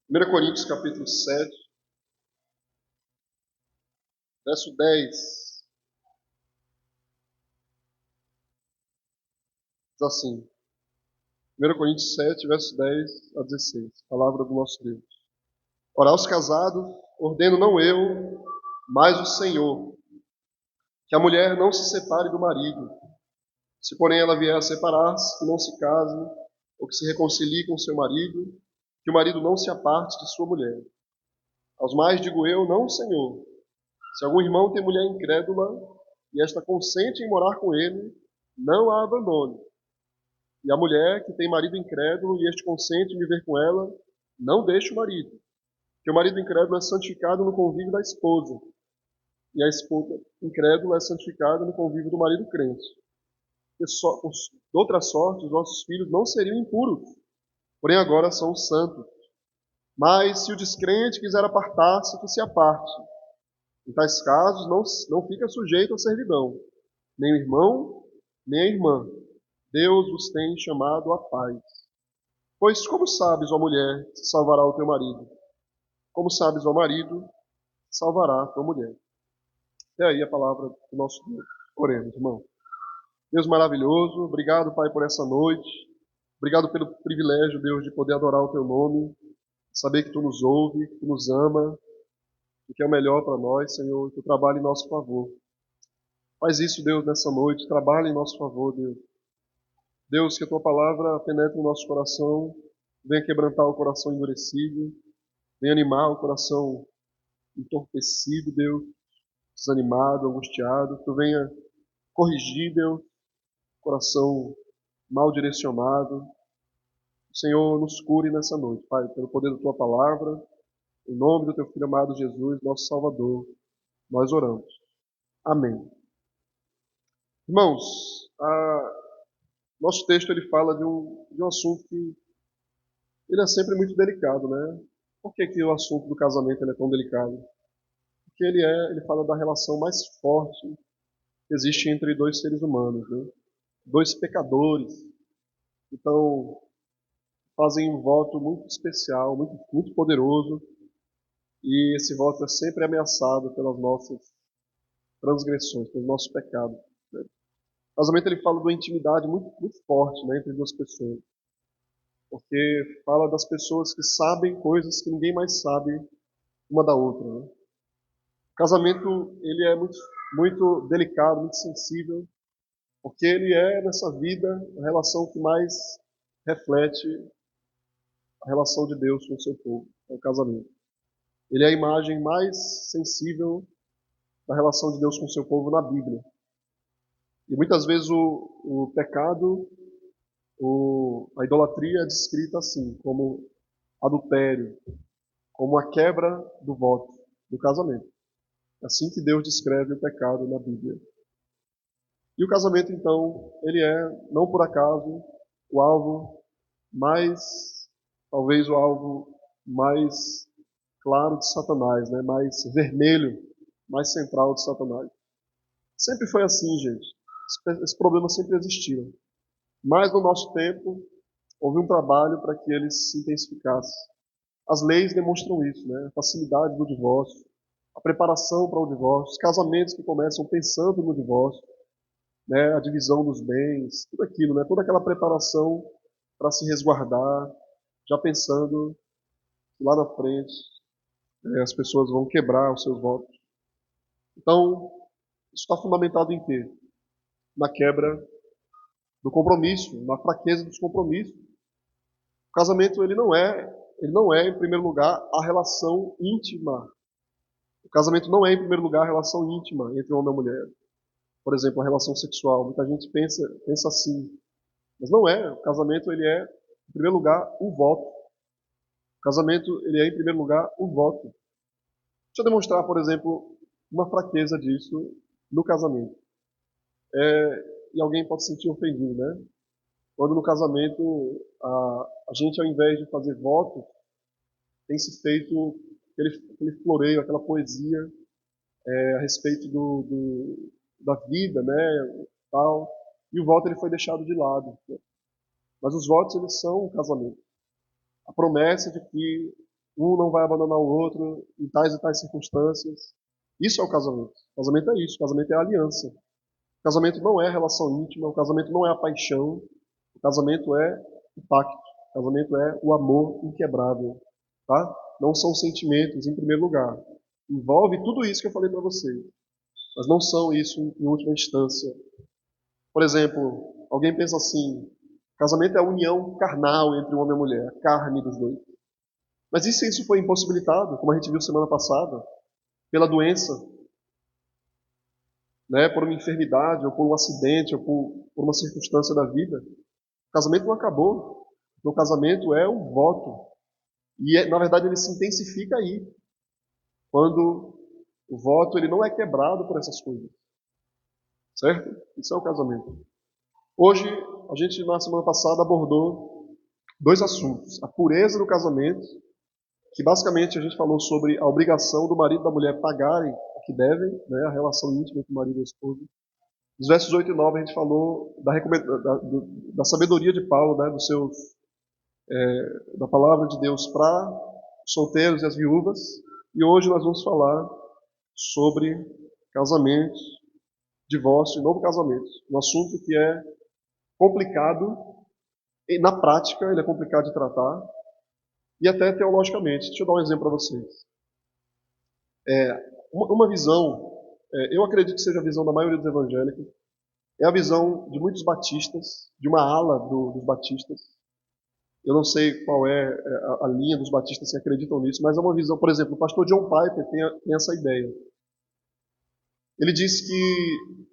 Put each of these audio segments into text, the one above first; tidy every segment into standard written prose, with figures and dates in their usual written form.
1 Coríntios capítulo 7, verso 10, diz assim, 1 Coríntios 7, verso 10 a 16, palavra do nosso Deus. Ora, aos casados, ordeno não eu, mas o Senhor, que a mulher não se separe do marido. Se, porém, ela vier a separar-se, que não se case, ou que se reconcilie com seu marido, que o marido não se aparte de sua mulher. Aos mais digo eu, não o Senhor. Se algum irmão tem mulher incrédula, e esta consente em morar com ele, não a abandone. E a mulher que tem marido incrédulo e este consente em viver com ela, não deixe o marido. Porque o marido incrédulo é santificado no convívio da esposa, e a esposa incrédula é santificada no convívio do marido crente. De outra sorte, os nossos filhos não seriam impuros, porém agora são santos. Mas se o descrente quiser apartar-se, que se aparte. Em tais casos, não fica sujeito à servidão, nem o irmão, nem a irmã. Deus vos tem chamado à paz. Pois como sabes, ó mulher, se salvará o teu marido? Como sabes, ó marido, salvará a tua mulher? E aí a palavra do nosso Deus. Oremos, irmão. Deus maravilhoso, obrigado, Pai, por essa noite. Obrigado pelo privilégio, Deus, de poder adorar o teu nome, saber que tu nos ouve, que tu nos ama, e que é o melhor para nós, Senhor, que tu trabalha em nosso favor. Faz isso, Deus, nessa noite, trabalha em nosso favor, Deus. Deus, que a tua palavra penetre no nosso coração, venha quebrantar o coração endurecido, venha animar o coração entorpecido, Deus, desanimado, angustiado, que tu venha corrigir, Deus, coração mal direcionado. O Senhor nos cure nessa noite, Pai, pelo poder da tua palavra, em nome do teu Filho amado Jesus, nosso Salvador, nós oramos. Amém. Irmãos, nosso texto ele fala de um assunto que ele é sempre muito delicado, né? Por que o assunto do casamento ele é tão delicado? Porque ele fala da relação mais forte que existe entre dois seres humanos, né? Dois pecadores. Então, fazem um voto muito especial, muito poderoso, e esse voto é sempre ameaçado pelas nossas transgressões, pelos nossos pecados. Né? O casamento ele fala de uma intimidade muito forte, né, entre duas pessoas, porque fala das pessoas que sabem coisas que ninguém mais sabe uma da outra. Né? O casamento ele é muito delicado, muito sensível, porque ele é nessa vida a relação que mais reflete a relação de Deus com o seu povo, é o casamento. Ele é a imagem mais sensível da relação de Deus com o seu povo na Bíblia. E muitas vezes o pecado, a idolatria é descrita assim, como adultério, como a quebra do voto do casamento. É assim que Deus descreve o pecado na Bíblia. E o casamento, então, ele é, não por acaso, o alvo talvez o alvo mais claro de Satanás, né? Mais vermelho, mais central de Satanás. Sempre foi assim, gente. Esses problemas sempre existiram. Mas no nosso tempo, houve um trabalho para que eles se intensificassem. As leis demonstram isso, né? A facilidade do divórcio, a preparação para o divórcio, os casamentos que começam pensando no divórcio, né? A divisão dos bens, tudo aquilo, né? Toda aquela preparação para se resguardar, já pensando que lá na frente as pessoas vão quebrar os seus votos. Então, isso está fundamentado em quê? Na quebra do compromisso, na fraqueza dos compromissos. O casamento ele não é em primeiro lugar a relação íntima. O casamento não é em primeiro lugar a relação íntima entre homem e mulher. Por exemplo, a relação sexual. Muita gente pensa assim, mas não é. O casamento ele é em primeiro lugar o voto. O casamento ele é em primeiro lugar o voto. Deixa eu demonstrar, por exemplo, uma fraqueza disso no casamento. E alguém pode se sentir ofendido, né? Quando no casamento a gente, ao invés de fazer voto, tem se feito aquele floreio, aquela poesia a respeito da vida, né, tal. E o voto ele foi deixado de lado. Né? Mas os votos eles são o casamento. A promessa de que Um não vai abandonar o outro em tais e tais circunstâncias. Isso é o casamento. O casamento é isso. O casamento é a aliança. O casamento não é a relação íntima. O casamento não é a paixão. O casamento é o pacto. O casamento é o amor inquebrável. Tá? Não são sentimentos, em primeiro lugar. Envolve tudo isso que eu falei para vocês. Mas não são isso em última instância. Por exemplo, alguém pensa assim: casamento é a união carnal entre o homem e a mulher, a carne dos dois. Mas e se isso foi impossibilitado, como a gente viu semana passada, pela doença, né, por uma enfermidade, ou por um acidente, ou por uma circunstância da vida? O casamento não acabou. O casamento é um voto. E, na verdade, ele se intensifica aí, quando o voto ele não é quebrado por essas coisas. Certo? Isso é o casamento. Hoje, a gente, na semana passada, abordou dois assuntos. A pureza do casamento, que basicamente a gente falou sobre a obrigação do marido e da mulher pagarem o que devem, né, a relação íntima entre o marido e a esposa. Nos versos 8 e 9 a gente falou da sabedoria de Paulo, né, da palavra de Deus para os solteiros e as viúvas. E hoje nós vamos falar sobre casamento, divórcio e novo casamento. Um assunto que é complicado, e na prática ele é complicado de tratar, e até teologicamente. Deixa eu dar um exemplo para vocês. Uma visão, eu acredito que seja a visão da maioria dos evangélicos, é a visão de muitos batistas, de uma ala dos batistas. Eu não sei qual é a linha dos batistas que acreditam nisso, mas é uma visão, por exemplo, o pastor John Piper tem essa ideia. Ele diz que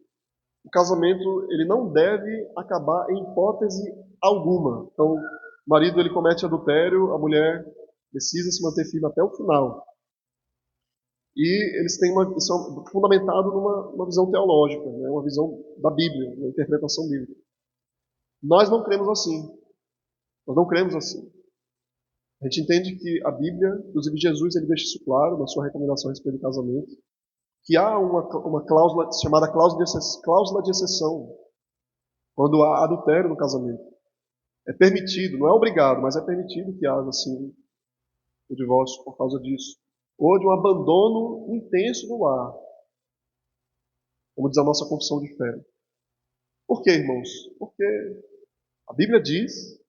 o casamento ele não deve acabar em hipótese alguma. Então, o marido ele comete adultério, a mulher precisa se manter firme até o final. E eles têm isso é fundamentado numa visão teológica, né? Uma visão da Bíblia, uma interpretação bíblica. Nós não cremos assim. Nós não cremos assim. A gente entende que a Bíblia, inclusive Jesus, ele deixa isso claro na sua recomendação a respeito do casamento, que há uma cláusula chamada cláusula de exceção, quando há adultério no casamento. É permitido, não é obrigado, mas é permitido que haja, assim, o divórcio por causa disso. Ou de um abandono intenso do lar, como diz a nossa confissão de fé. Por quê, irmãos? Porque a Bíblia diz,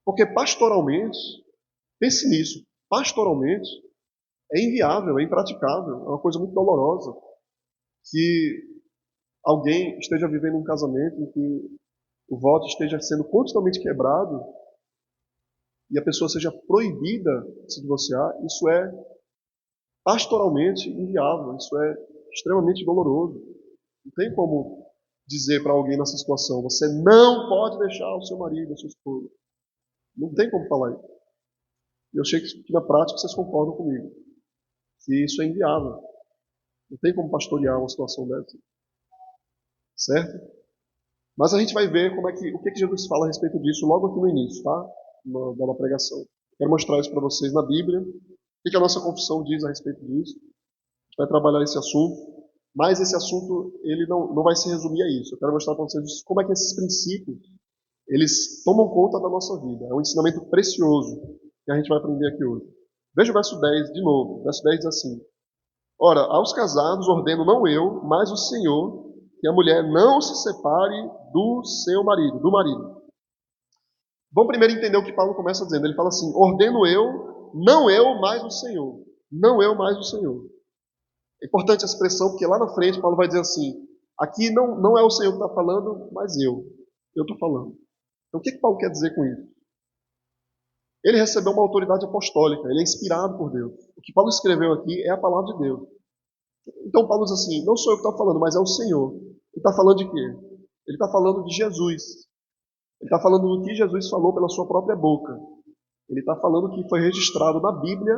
porque pastoralmente, pense nisso, pastoralmente, é inviável, é impraticável, é uma coisa muito dolorosa que alguém esteja vivendo um casamento em que o voto esteja sendo continuamente quebrado e a pessoa seja proibida de se divorciar. Isso é pastoralmente inviável, isso é extremamente doloroso. Não tem como dizer para alguém nessa situação: você não pode deixar o seu marido, a sua esposa. Não tem como falar isso. Eu sei que na prática vocês concordam comigo, que isso é inviável. Não tem como pastorear uma situação dessa. Certo? Mas a gente vai ver o que Jesus fala a respeito disso logo aqui no início, tá? Da pregação. Quero mostrar isso para vocês na Bíblia. O que a nossa confissão diz a respeito disso. A gente vai trabalhar esse assunto. Mas esse assunto ele não vai se resumir a isso. Eu quero mostrar para vocês como é que esses princípios eles tomam conta da nossa vida. É um ensinamento precioso que a gente vai aprender aqui hoje. Veja o verso 10 de novo. O verso 10 diz assim: ora, aos casados ordeno não eu, mas o Senhor, que a mulher não se separe do seu marido, do marido. Vamos primeiro entender o que Paulo começa dizendo. Ele fala assim: ordeno eu, não eu, mas o Senhor. Não eu, mas o Senhor. É importante a expressão, porque lá na frente Paulo vai dizer assim: aqui não é o Senhor que está falando, mas eu. Eu estou falando. Então o que Paulo quer dizer com isso? Ele recebeu uma autoridade apostólica, ele é inspirado por Deus. O que Paulo escreveu aqui é a palavra de Deus. Então Paulo diz assim: não sou eu que estou falando, mas é o Senhor. Ele está falando de quê? Ele está falando de Jesus. Ele está falando do que Jesus falou pela sua própria boca. Ele está falando que foi registrado na Bíblia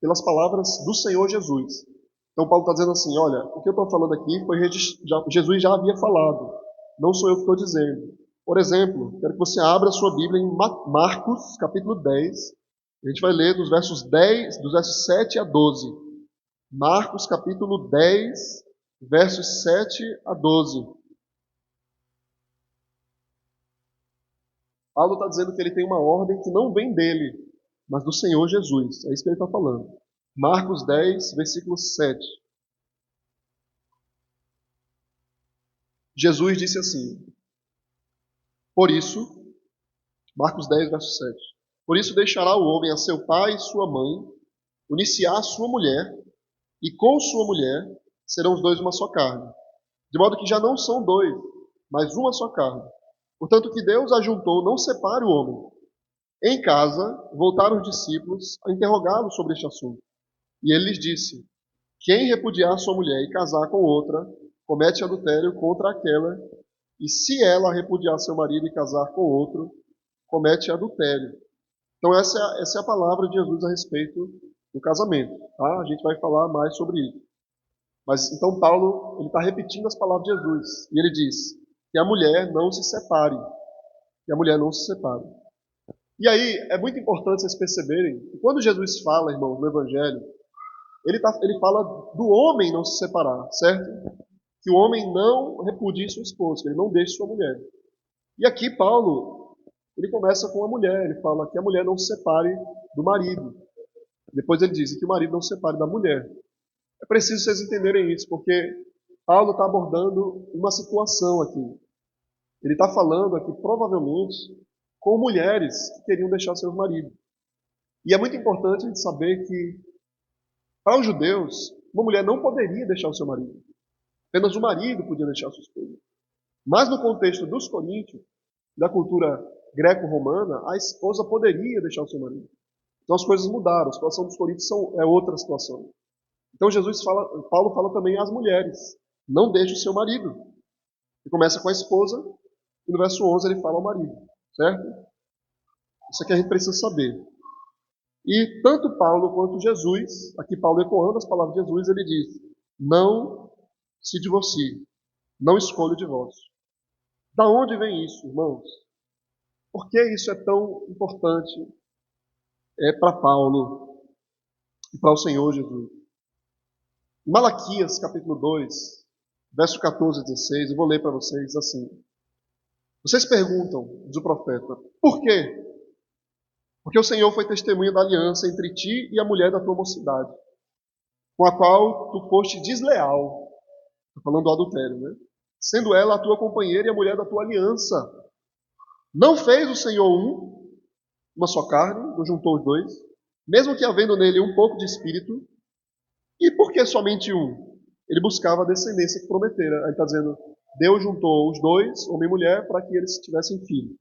pelas palavras do Senhor Jesus. Então Paulo está dizendo assim: olha, o que eu estou falando aqui foi Jesus já havia falado. Não sou eu que estou dizendo. Por exemplo, quero que você abra a sua Bíblia em Marcos, capítulo 10. A gente vai ler dos versos 7 a 12. Marcos, capítulo 10, versos 7 a 12. Paulo está dizendo que ele tem uma ordem que não vem dele, mas do Senhor Jesus. É isso que ele está falando. Marcos 10, versículo 7. Jesus disse assim, por isso, Marcos 10, verso 7. Por isso deixará o homem a seu pai e sua mãe, unir-se-á a sua mulher, e com sua mulher serão os dois uma só carne. De modo que já não são dois, mas uma só carne. Portanto, o que Deus ajuntou, não separe o homem. Em casa, voltaram os discípulos a interrogá-lo sobre este assunto. E ele lhes disse, quem repudiar sua mulher e casar com outra, comete adultério contra aquela, e se ela repudiar seu marido e casar com outro, comete adultério. Então essa é a palavra de Jesus a respeito do casamento. Tá? A gente vai falar mais sobre isso. Mas então Paulo ele está repetindo as palavras de Jesus. E ele diz que a mulher não se separe. Que a mulher não se separe. E aí é muito importante vocês perceberem que quando Jesus fala, irmãos, no Evangelho, ele fala do homem não se separar, certo? Que o homem não repudie sua esposa, que ele não deixe sua mulher. E aqui Paulo, ele começa com a mulher, ele fala que a mulher não se separe do marido. Depois ele diz que o marido não se separe da mulher. É preciso vocês entenderem isso, porque Paulo está abordando uma situação aqui. Ele está falando aqui, provavelmente, com mulheres que queriam deixar seus maridos. E é muito importante a gente saber que, para os judeus, uma mulher não poderia deixar o seu marido. Apenas o marido podia deixar a sua esposa. Mas no contexto dos coríntios, da cultura greco-romana, a esposa poderia deixar o seu marido. Então as coisas mudaram. A situação dos coríntios é outra situação. Então Paulo fala também às mulheres, não deixe o seu marido. Ele começa com a esposa, e no verso 11 ele fala ao marido, certo? Isso aqui a gente precisa saber. E tanto Paulo quanto Jesus, aqui Paulo ecoando as palavras de Jesus, ele diz, não se divorcie, não escolha o divórcio. Da onde vem isso, irmãos? Por que isso é tão importante para Paulo e para o Senhor Jesus? Malaquias, capítulo 2, verso 14 a 16, eu vou ler para vocês assim. Vocês perguntam, diz o profeta, por quê? Porque o Senhor foi testemunha da aliança entre ti e a mulher da tua mocidade, com a qual tu foste desleal. Estou falando do adultério, né? Sendo ela a tua companheira e a mulher da tua aliança. Não fez o Senhor uma só carne, não juntou os dois, mesmo que havendo nele um pouco de espírito. E por que somente um? Ele buscava a descendência que prometera. Aí está dizendo, Deus juntou os dois, homem e mulher, para que eles tivessem filho.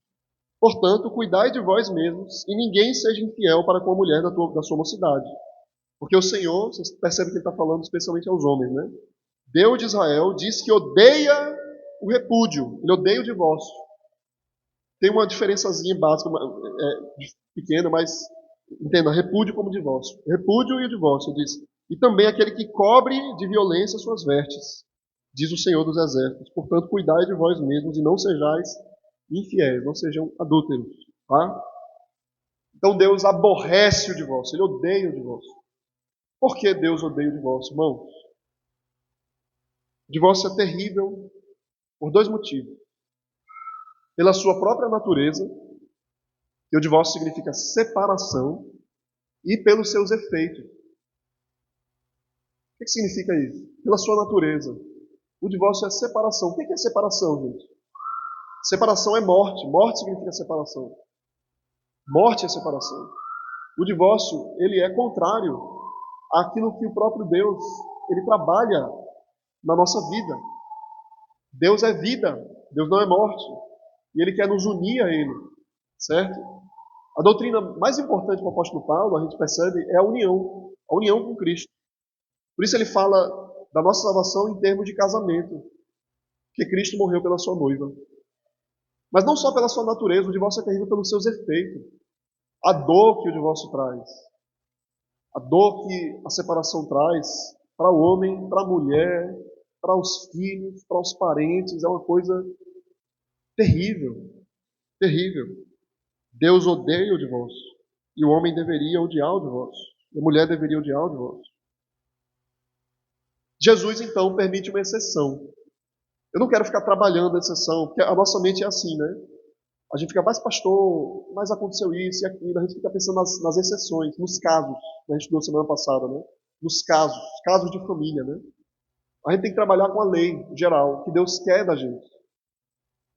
Portanto, cuidai de vós mesmos, e ninguém seja infiel para com a mulher da sua mocidade. Porque o Senhor, vocês percebem que ele está falando especialmente aos homens, né? Deus de Israel diz que odeia o repúdio, ele odeia o divórcio. Tem uma diferençazinha básica, pequena, mas entenda, repúdio como divórcio. Repúdio e o divórcio, diz. E também aquele que cobre de violência suas vestes, diz o Senhor dos Exércitos. Portanto, cuidai de vós mesmos e não sejais infiéis, não sejam adúlteros. Tá? Então Deus aborrece o divórcio, ele odeia o divórcio. Por que Deus odeia o divórcio, irmãos? O divórcio é terrível por dois motivos. Pela sua própria natureza, que o divórcio significa separação, e pelos seus efeitos. O que significa isso? Pela sua natureza. O divórcio é separação. O que é separação, gente? Separação é morte. Morte significa separação. Morte é separação. O divórcio, ele é contrário àquilo que o próprio Deus, ele trabalha na nossa vida. Deus é vida, Deus não é morte. E ele quer nos unir a ele, certo? A doutrina mais importante do apóstolo Paulo, a gente percebe, é a união com Cristo. Por isso ele fala da nossa salvação em termos de casamento, que Cristo morreu pela sua noiva. Mas não só pela sua natureza, o divórcio é terrível pelos seus efeitos. A dor que o divórcio traz, a dor que a separação traz para o homem, para a mulher, para os filhos, para os parentes, é uma coisa terrível, terrível. Deus odeia o divórcio, e o homem deveria odiar o divórcio, e a mulher deveria odiar o divórcio. Jesus, então, permite uma exceção. Eu não quero ficar trabalhando a exceção, porque a nossa mente é assim, né? A gente fica, mas pastor, mas aconteceu isso e aquilo. A gente fica pensando nas exceções, nos casos, que a gente estudou semana passada, né? Nos casos de família, né? A gente tem que trabalhar com a lei geral, que Deus quer da gente.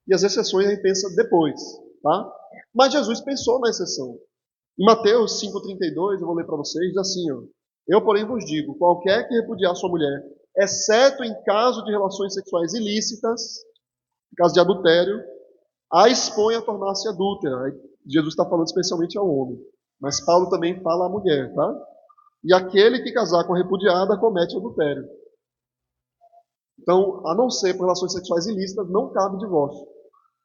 E as exceções a gente pensa depois, tá? Mas Jesus pensou na exceção. Em Mateus 5,32, eu vou ler para vocês, diz assim, ó. Eu, porém, vos digo, qualquer que repudiar sua mulher, exceto em caso de relações sexuais ilícitas, em caso de adultério, a expõe a tornar-se adúltera. Aí Jesus está falando especialmente ao homem. Mas Paulo também fala à mulher, tá? E aquele que casar com a repudiada comete adultério. Então, a não ser por relações sexuais ilícitas, não cabe divórcio.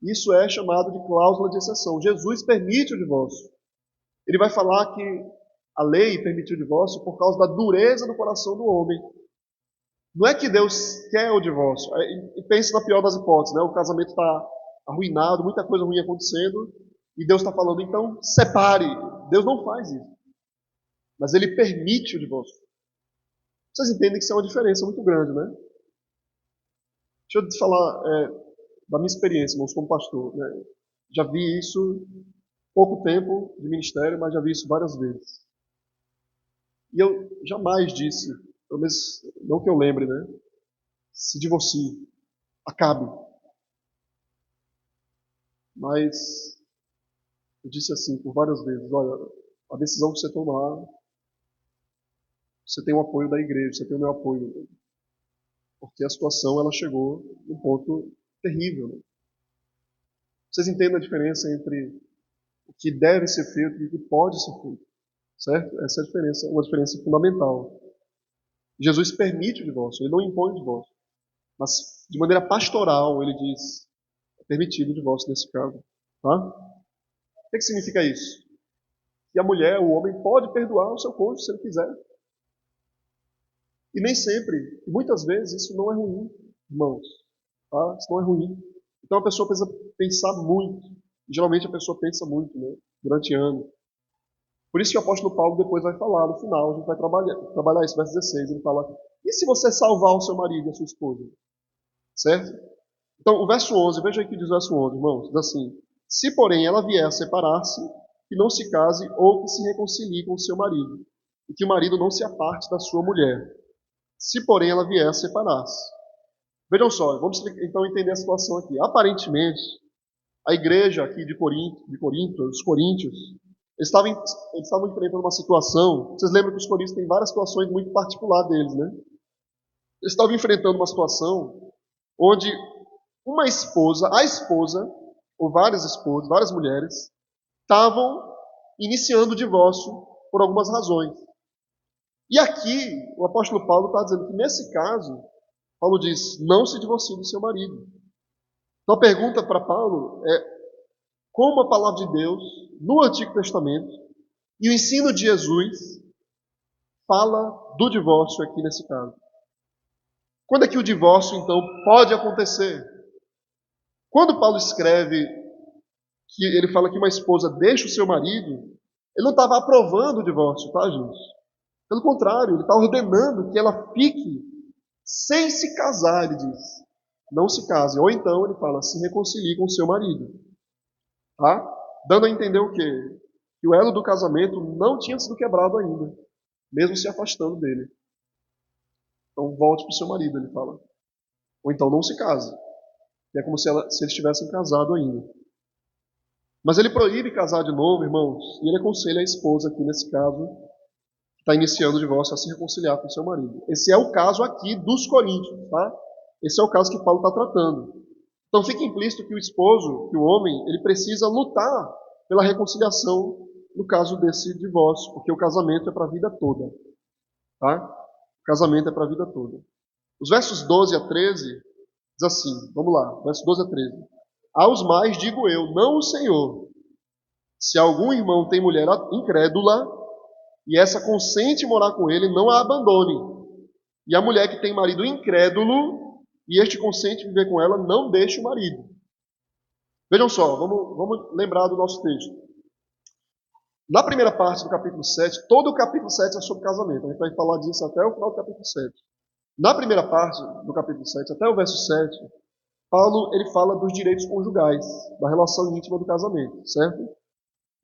Isso é chamado de cláusula de exceção. Jesus permite o divórcio. Ele vai falar que a lei permitiu o divórcio por causa da dureza do coração do homem. Não é que Deus quer o divórcio. E pense na pior das hipóteses, né? O casamento está arruinado, muita coisa ruim acontecendo, e Deus está falando, então, separe. Deus não faz isso. Mas Ele permite o divórcio. Vocês entendem que isso é uma diferença muito grande, né? Deixa eu te falar da minha experiência, irmãos, como pastor. Né? Já vi isso pouco tempo de ministério, mas já vi isso várias vezes. E eu jamais disse, pelo menos não que eu lembre, né? Se divorcie, acabe. Mas eu disse assim por várias vezes, olha, a decisão que você tomar, você tem o apoio da igreja, você tem o meu apoio. Porque a situação ela chegou num ponto terrível. Né? Vocês entendem a diferença entre o que deve ser feito e o que pode ser feito? Certo? Essa é a diferença, uma diferença fundamental. Jesus permite o divórcio, ele não impõe o divórcio. Mas, de maneira pastoral, ele diz, é permitido o divórcio nesse caso. Tá? O que significa isso? Que a mulher, o homem, pode perdoar o seu cônjuge se ele quiser. E nem sempre, e muitas vezes, isso não é ruim, irmãos. Tá? Isso não é ruim. Então a pessoa precisa pensar muito. E, geralmente a pessoa pensa muito, né? Durante anos. Por isso que o apóstolo Paulo depois vai falar, no final, a gente vai trabalhar isso, verso 16, ele fala, e se você salvar o seu marido e a sua esposa? Certo? Então, o verso 11, veja aí o que diz o verso 11, irmãos, diz assim, se porém ela vier a separar-se, que não se case ou que se reconcilie com o seu marido, e que o marido não se aparte da sua mulher. Se porém ela vier a separar-se. Vejam só, vamos então entender a situação aqui. Aparentemente, a igreja aqui de Corinto, os coríntios, eles estavam enfrentando uma situação, vocês lembram que os coríntios têm várias situações muito particulares deles, né? Eles estavam enfrentando uma situação onde uma esposa, a esposa, ou várias esposas, várias mulheres, estavam iniciando o divórcio por algumas razões. E aqui, o apóstolo Paulo está dizendo que nesse caso, Paulo diz, não se divorcie do seu marido. Então a pergunta para Paulo é, como a palavra de Deus, no Antigo Testamento, e o ensino de Jesus, fala do divórcio aqui nesse caso. Quando é que o divórcio, então, pode acontecer? Quando Paulo escreve que ele fala que uma esposa deixa o seu marido, ele não estava aprovando o divórcio, tá, gente? Pelo contrário, ele está ordenando que ela fique sem se casar, ele diz. Não se case. Ou então, ele fala, se reconcilie com o seu marido. Tá? Dando a entender o quê? Que o elo do casamento não tinha sido quebrado ainda, mesmo se afastando dele. Então, volte para o seu marido, ele fala. Ou então, não se case. Que é como se eles tivessem casado ainda. Mas ele proíbe casar de novo, irmãos, e ele aconselha a esposa aqui, nesse caso, que está iniciando o divórcio, a se reconciliar com o seu marido. Esse é o caso aqui dos coríntios, tá? Esse é o caso que Paulo está tratando. Então fica implícito que o esposo, que o homem, ele precisa lutar pela reconciliação no caso desse divórcio, porque o casamento é para a vida toda. Tá? O casamento é para a vida toda. Os versos 12 a 13 diz assim, vamos lá, versos 12 a 13. Aos mais digo eu, não o Senhor. Se algum irmão tem mulher incrédula e essa consente morar com ele, não a abandone. E a mulher que tem marido incrédulo e este consente viver com ela, não deixe o marido. Vejam só, vamos lembrar do nosso texto. Na primeira parte do capítulo 7, todo o capítulo 7 é sobre casamento. A gente vai falar disso até o final do capítulo 7. Na primeira parte do capítulo 7, até o verso 7, Paulo ele fala dos direitos conjugais, da relação íntima do casamento, certo?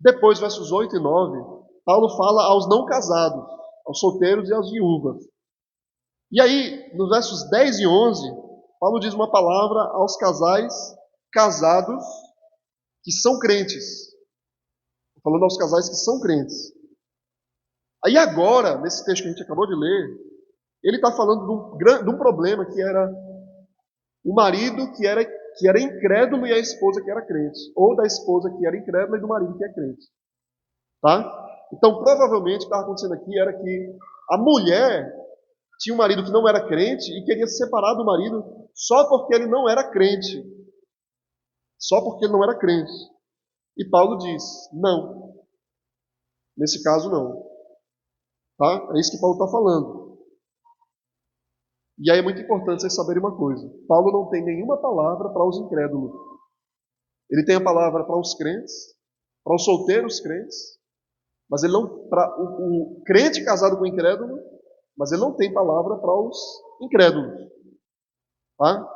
Depois, versos 8 e 9, Paulo fala aos não casados, aos solteiros e às viúvas. E aí, nos versos 10 e 11, Paulo diz uma palavra aos casais casados que são crentes. Falando aos casais que são crentes. Aí agora, nesse texto que a gente acabou de ler, ele está falando de um problema que era o marido que era incrédulo e a esposa que era crente. Ou da esposa que era incrédula e do marido que é crente. Tá? Então, provavelmente, o que estava acontecendo aqui era que a mulher tinha um marido que não era crente e queria se separar do marido só porque ele não era crente. Só porque ele não era crente. E Paulo diz, não. Nesse caso, não. Tá? É isso que Paulo está falando. E aí é muito importante vocês saberem uma coisa. Paulo não tem nenhuma palavra para os incrédulos. Ele tem a palavra para os crentes, para os solteiros crentes, mas ele não para o crente casado com o incrédulo, mas ele não tem palavra para os incrédulos. Tá?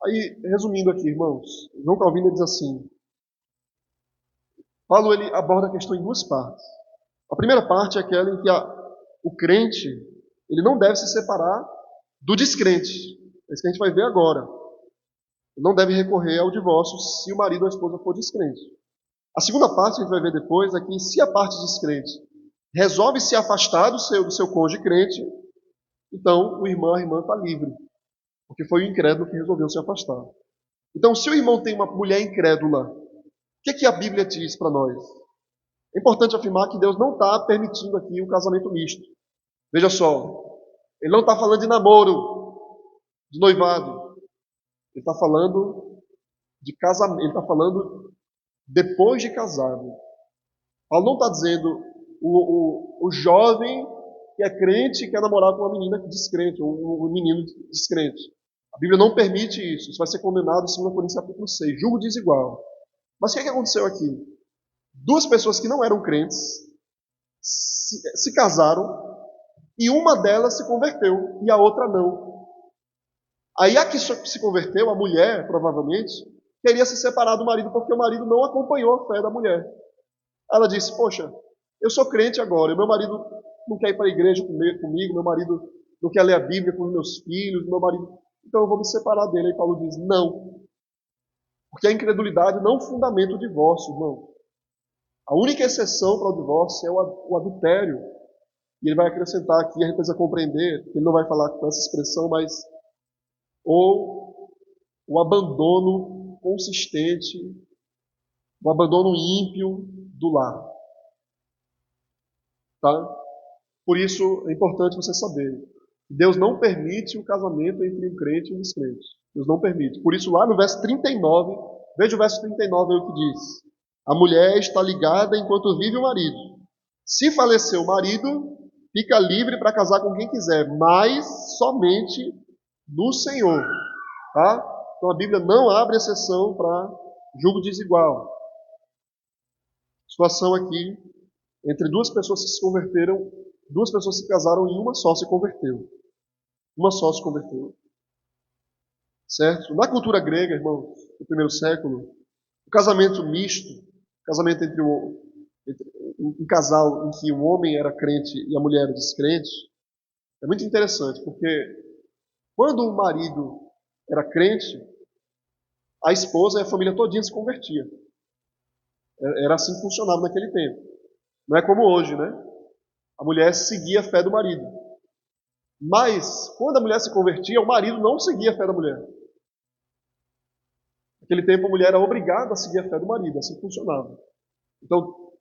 Aí, resumindo aqui, irmãos, João Calvino diz assim, Paulo ele aborda a questão em duas partes. A primeira parte é aquela em que o crente ele não deve se separar do descrente. É isso que a gente vai ver agora. Ele não deve recorrer ao divórcio se o marido ou a esposa for descrente. A segunda parte que a gente vai ver depois é que se a parte descrente resolve se afastar do seu cônjuge crente, então o irmão, a irmã está livre. Porque foi o incrédulo que resolveu se afastar. Então, se o irmão tem uma mulher incrédula, o que a Bíblia diz para nós? É importante afirmar que Deus não está permitindo aqui o casamento misto. Veja só, ele não está falando de namoro, de noivado. Ele está falando de casamento, ele está falando depois de casado. Paulo não está dizendo o jovem que é crente e quer namorar com uma menina descrente, ou um menino descrente. A Bíblia não permite isso. Isso vai ser condenado em 2 Coríntios capítulo 6, julgo desigual. Mas o que aconteceu aqui? Duas pessoas que não eram crentes se casaram e uma delas se converteu e a outra não. Aí a que se converteu, a mulher, provavelmente, queria se separar do marido porque o marido não acompanhou a fé da mulher. Ela disse, poxa, eu sou crente agora, meu marido não quer ir para a igreja comigo, meu marido não quer ler a Bíblia com os meus filhos, meu marido... Então eu vou me separar dele. Aí Paulo diz, não. Porque a incredulidade não fundamenta o divórcio, irmão. A única exceção para o divórcio é o adultério. E ele vai acrescentar aqui, a gente precisa compreender, ele não vai falar com essa expressão, mas ou o abandono consistente, o abandono ímpio do lar. Tá? Por isso é importante você saber, Deus não permite o casamento entre um crente e um descrente. Deus não permite. Por isso lá no verso 39, veja o verso 39 aí o que diz. A mulher está ligada enquanto vive o marido. Se falecer o marido, fica livre para casar com quem quiser, mas somente no Senhor. Tá? Então a Bíblia não abre exceção para julgo desigual. Situação aqui, entre duas pessoas que se converteram, duas pessoas se casaram e uma só se converteu. Uma só se converteu. Certo? Na cultura grega, irmãos, no primeiro século, o casamento misto, casamento entre um casal em que o homem era crente e a mulher era descrente, é muito interessante, porque quando o marido era crente, a esposa e a família todinha se convertia. Era assim que funcionava naquele tempo. Não é como hoje, né? A mulher seguia a fé do marido. Mas, quando a mulher se convertia, o marido não seguia a fé da mulher. Naquele tempo, a mulher era obrigada a seguir a fé do marido, assim funcionava. Então,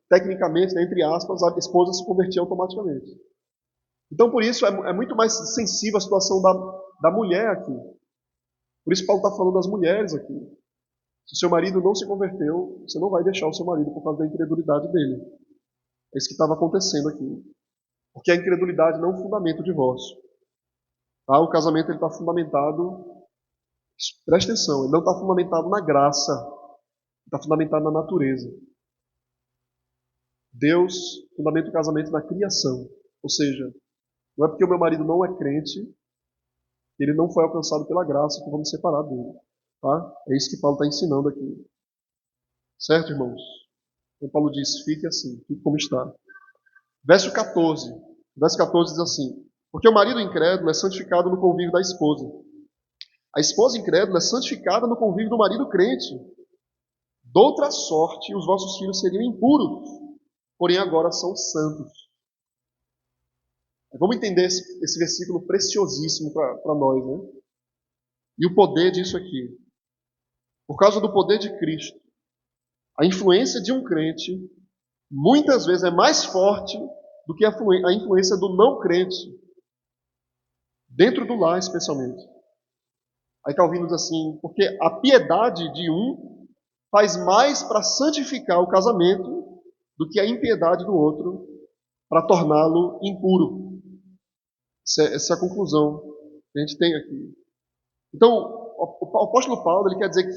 tecnicamente, né, entre aspas, a esposa se convertia automaticamente. Então, por isso, é muito mais sensível a situação da mulher aqui. Por isso, Paulo está falando das mulheres aqui. Se seu marido não se converteu, você não vai deixar o seu marido por causa da incredulidade dele. É isso que estava acontecendo aqui. Porque a incredulidade não fundamenta o divórcio. Tá? O casamento está fundamentado, presta atenção, ele não está fundamentado na graça, está fundamentado na natureza. Deus fundamenta o casamento na criação. Ou seja, não é porque o meu marido não é crente Ele não foi alcançado pela graça, então vamos separar dele. Tá? É isso que Paulo está ensinando aqui. Certo, irmãos? Então Paulo diz, fique assim, fique como está. Verso 14. Verso 14 diz assim: porque o marido incrédulo é santificado no convívio da esposa. A esposa incrédula é santificada no convívio do marido crente. Doutra sorte, os vossos filhos seriam impuros, porém agora são santos. Vamos entender esse versículo preciosíssimo para nós, né? E o poder disso aqui. Por causa do poder de Cristo, a influência de um crente muitas vezes é mais forte do que a influência do não crente, dentro do lar especialmente. Aí Calvino diz assim, porque a piedade de um faz mais para santificar o casamento do que a impiedade do outro para torná-lo impuro. Essa é a conclusão que a gente tem aqui. Então, o apóstolo Paulo ele quer dizer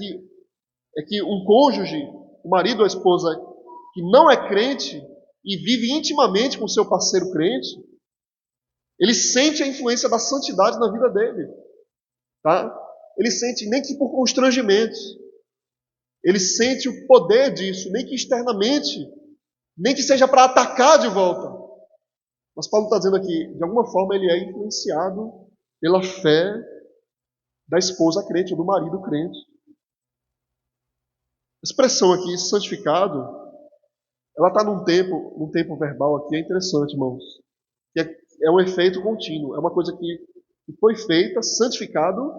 que um cônjuge, o marido ou a esposa que não é crente e vive intimamente com seu parceiro crente, ele sente a influência da santidade na vida dele. Tá? Ele sente, nem que por constrangimentos, ele sente o poder disso, nem que externamente, nem que seja para atacar de volta. Mas Paulo está dizendo aqui, de alguma forma ele é influenciado pela fé da esposa crente, ou do marido crente. A expressão aqui, santificado, ela está num tempo verbal aqui, é interessante, irmãos. Que é um efeito contínuo, é uma coisa que foi feita, santificado,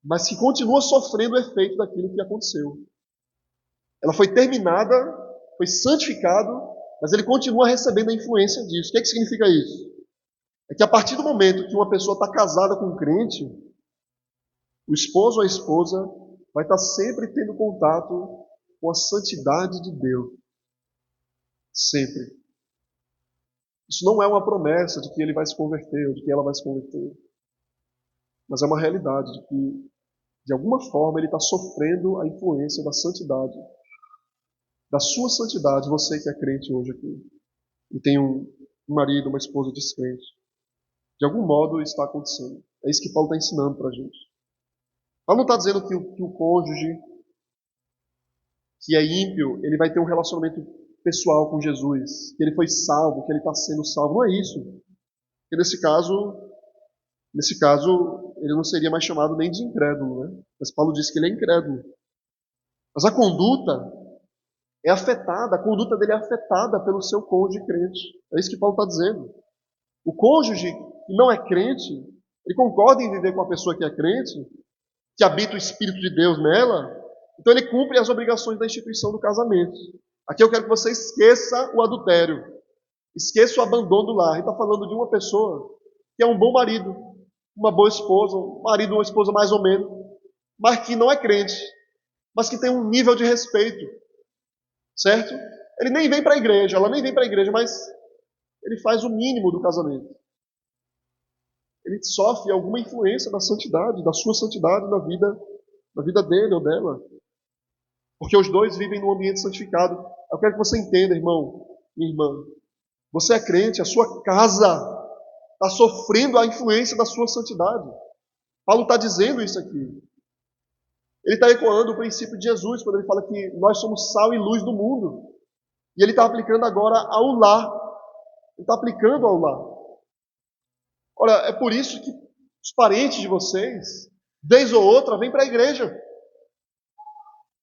mas que continua sofrendo o efeito daquilo que aconteceu. Ela foi terminada, foi santificado, mas ele continua recebendo a influência disso. O que significa isso? É que a partir do momento que uma pessoa está casada com um crente, o esposo ou a esposa vai estar sempre tendo contato com a santidade de Deus. Sempre. Isso não é uma promessa de que ele vai se converter ou de que ela vai se converter. Mas é uma realidade de que, de alguma forma, ele está sofrendo a influência da santidade. Da sua santidade, você que é crente hoje aqui. E tem um marido, uma esposa descrente. De algum modo isso está acontecendo. É isso que Paulo está ensinando para a gente. Paulo não está dizendo que o cônjuge que é ímpio, ele vai ter um relacionamento pessoal com Jesus, que ele foi salvo, que ele está sendo salvo. Não é isso. Porque nesse caso, ele não seria mais chamado nem de incrédulo, né? Mas Paulo diz que ele é incrédulo. Mas a conduta é afetada, a conduta dele é afetada pelo seu cônjuge crente. É isso que Paulo está dizendo. O cônjuge que não é crente, ele concorda em viver com a pessoa que é crente, que habita o Espírito de Deus nela, então ele cumpre as obrigações da instituição do casamento. Aqui eu quero que você esqueça o adultério, esqueça o abandono do lar. A gente está falando de uma pessoa que é um bom marido, uma boa esposa, um marido ou uma esposa mais ou menos, mas que não é crente, mas que tem um nível de respeito, certo? Ele nem vem para a igreja, ela nem vem para a igreja, mas ele faz o mínimo do casamento. Ele sofre alguma influência da santidade, da sua santidade na vida dele ou dela. Porque os dois vivem num ambiente santificado. Eu quero que você entenda, irmão, minha irmã. Você é crente, a sua casa está sofrendo a influência da sua santidade. Paulo está dizendo isso aqui. Ele está ecoando o princípio de Jesus, quando ele fala que nós somos sal e luz do mundo. E ele está aplicando agora ao lar. Ele está aplicando ao lar. Ora, é por isso que os parentes de vocês, vez ou outra, vêm para a igreja.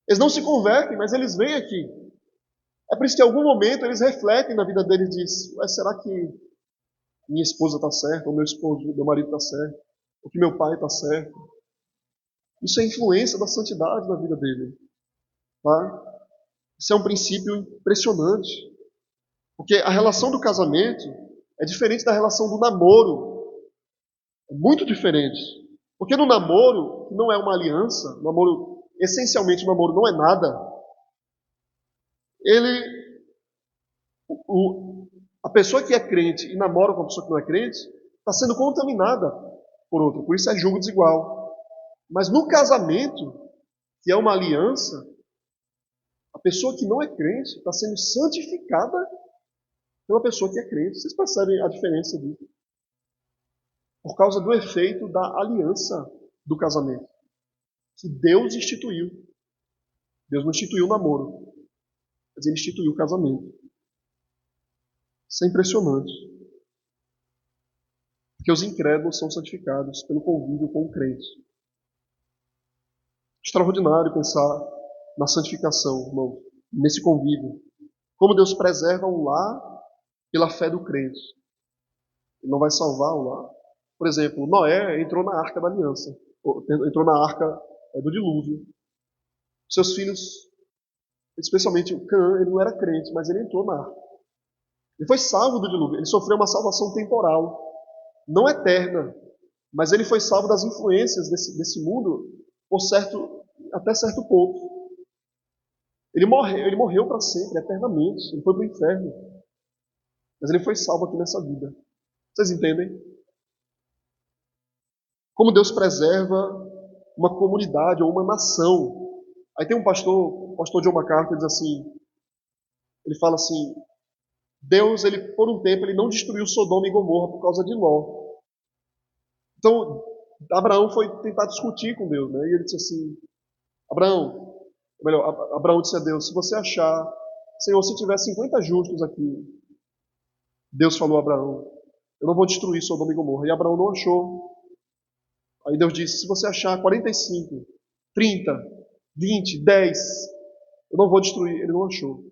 Eles não se convertem, mas eles vêm aqui. É por isso que em algum momento eles refletem na vida deles e dizem, será que minha esposa está certa, ou meu marido está certo, ou que meu pai está certo? Isso é influência da santidade na vida dele. Tá? Isso é um princípio impressionante. Porque a relação do casamento é diferente da relação do namoro. É muito diferente. Porque no namoro, que não é uma aliança, essencialmente o namoro não é nada, a pessoa que é crente e namora com a pessoa que não é crente, está sendo contaminada por outra. Por isso é julgo desigual. Mas no casamento, que é uma aliança, a pessoa que não é crente está sendo santificada pela pessoa que é crente. Vocês percebem a diferença disso? Por causa do efeito da aliança do casamento, que Deus instituiu. Deus não instituiu o namoro, mas Ele instituiu o casamento. Isso é impressionante. Porque os incrédulos são santificados pelo convívio com o crente. Extraordinário pensar na santificação, irmão, nesse convívio. Como Deus preserva um lar pela fé do crente. Ele não vai salvar o lar. Por exemplo, Noé entrou na arca da aliança, entrou na arca do dilúvio. Seus filhos, especialmente o Cã, ele não era crente, mas ele entrou na arca. Ele foi salvo do dilúvio, ele sofreu uma salvação temporal, não eterna, mas ele foi salvo das influências desse mundo até certo ponto. Ele morreu para sempre, eternamente, ele foi para o inferno. Mas ele foi salvo aqui nessa vida. Vocês entendem? Como Deus preserva uma comunidade ou uma nação. Aí tem um pastor, o pastor John MacArthur, diz assim, ele fala assim, Deus, por um tempo, ele não destruiu Sodoma e Gomorra por causa de Ló. Então, Abraão foi tentar discutir com Deus, né? E ele disse assim, Abraão disse a Deus, se você achar, Senhor, se tiver 50 justos aqui, Deus falou a Abraão, eu não vou destruir Sodoma e Gomorra. E Abraão não achou. Aí Deus disse, se você achar 45, 30, 20, 10, eu não vou destruir. Ele não achou.